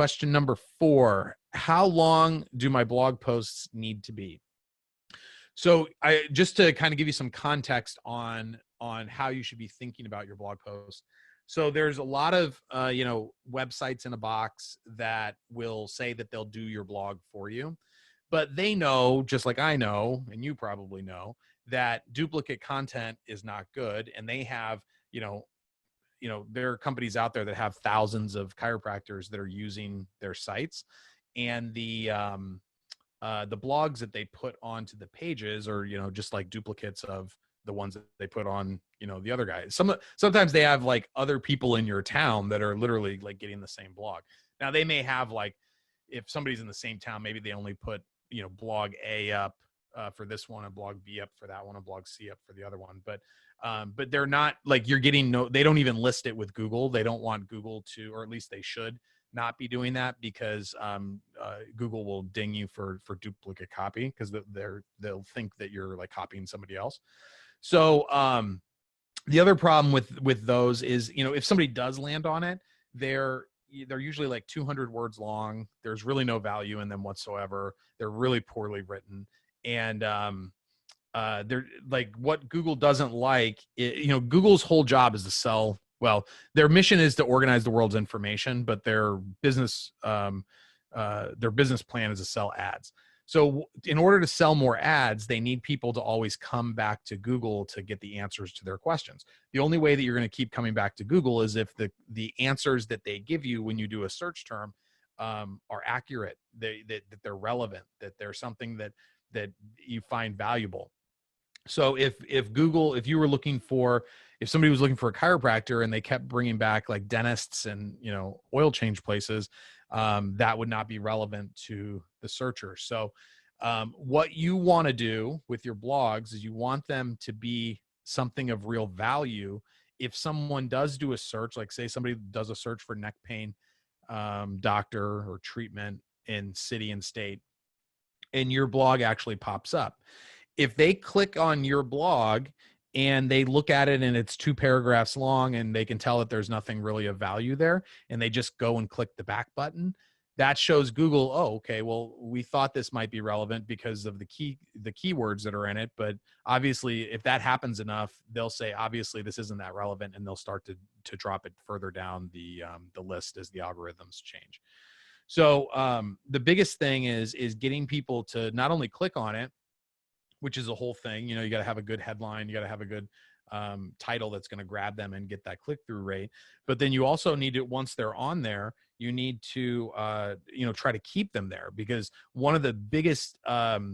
Question number 4, how long do my blog posts need to be? So just to kind of give you some context on how you should be thinking about your blog post. So there's a lot of, websites in a box that will say that they'll do your blog for you, but they know, just like I know, and you probably know, that duplicate content is not good. And they have, there are companies out there that have thousands of chiropractors that are using their sites, and the blogs that they put onto the pages are, just like duplicates of the ones that they put on, the other guys. Sometimes they have like other people in your town that are literally like getting the same blog. Now they may have like, if somebody's in the same town, maybe they only put, blog A up for this one, and blog B up for that one, and blog C up for the other one. But they're not like, you're getting they don't even list it with Google. They don't want Google to, or at least they should not be doing that, because Google will ding you for duplicate copy, because they'll think that you're like copying somebody else. So the other problem with those is, if somebody does land on it, they're usually like 200 words long. There's really no value in them whatsoever. They're really poorly written. And they're like, what Google doesn't like, Google's whole job is to sell. Well, their mission is to organize the world's information, but their business plan is to sell ads. So in order to sell more ads, they need people to always come back to Google to get the answers to their questions. The only way that you're going to keep coming back to Google is if the answers that they give you when you do a search term are accurate, that they're relevant, that they're something that you find valuable. So if somebody was looking for a chiropractor and they kept bringing back like dentists and, oil change places, that would not be relevant to the searcher. So what you want to do with your blogs is you want them to be something of real value. If someone does do a search, like say somebody does a search for neck pain doctor or treatment in city and state, and your blog actually pops up, if they click on your blog and they look at it and it's 2 paragraphs long and they can tell that there's nothing really of value there, and they just go and click the back button, that shows Google, oh, okay, well, we thought this might be relevant because of the keywords that are in it. But obviously, if that happens enough, they'll say, obviously, this isn't that relevant, and they'll start to drop it further down the list as the algorithms change. So the biggest thing is getting people to not only click on it, which is a whole thing. You got to have a good headline. You got to have a good title that's going to grab them and get that click-through rate. But then you also need to, once they're on there, you need to, try to keep them there, because one of the biggest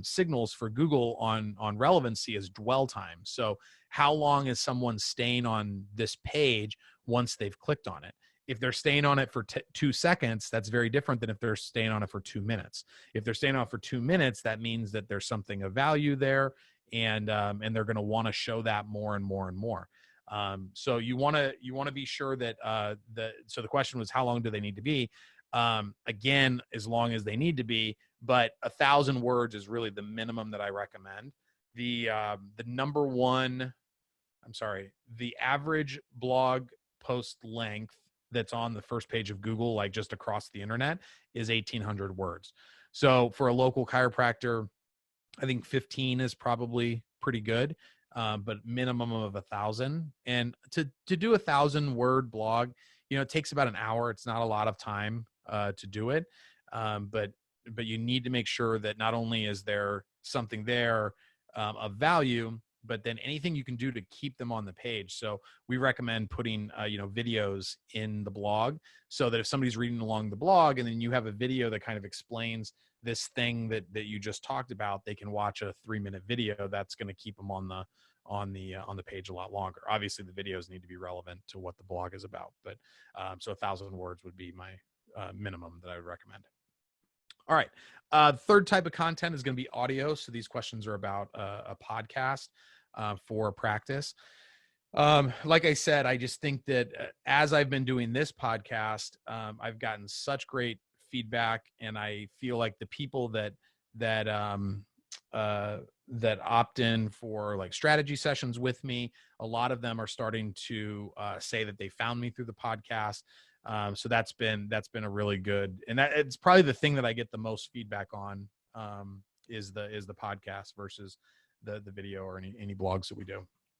signals for Google on relevancy is dwell time. So how long is someone staying on this page once they've clicked on it? If they're staying on it for 2 seconds, that's very different than if they're staying on it for 2 minutes. If they're staying on it for 2 minutes, that means that there's something of value there, and they're going to want to show that more and more and more. So you want to be sure that so the question was, how long do they need to be? Again, as long as they need to be, but 1,000 words is really the minimum that I recommend. The average blog post length that's on the first page of Google, like just across the internet, is 1,800 words. So for a local chiropractor, I think 15 is probably pretty good, but minimum of 1,000. And to do 1,000-word blog, it takes about an hour. It's not a lot of time to do it, but you need to make sure that not only is there something there of value, but then anything you can do to keep them on the page. So we recommend putting, videos in the blog, so that if somebody's reading along the blog and then you have a video that kind of explains this thing that you just talked about, they can watch a 3-minute video that's going to keep them on the page a lot longer. Obviously, the videos need to be relevant to what the blog is about, but so 1,000 words would be my minimum that I would recommend. All right. Third type of content is going to be audio. So these questions are about a podcast for practice. Like I said, I just think that as I've been doing this podcast, I've gotten such great feedback, and I feel like the people that opt in for like strategy sessions with me, a lot of them are starting to say that they found me through the podcast. So that's been a really good, and that it's probably the thing that I get the most feedback on, is the podcast versus the video or any blogs that we do.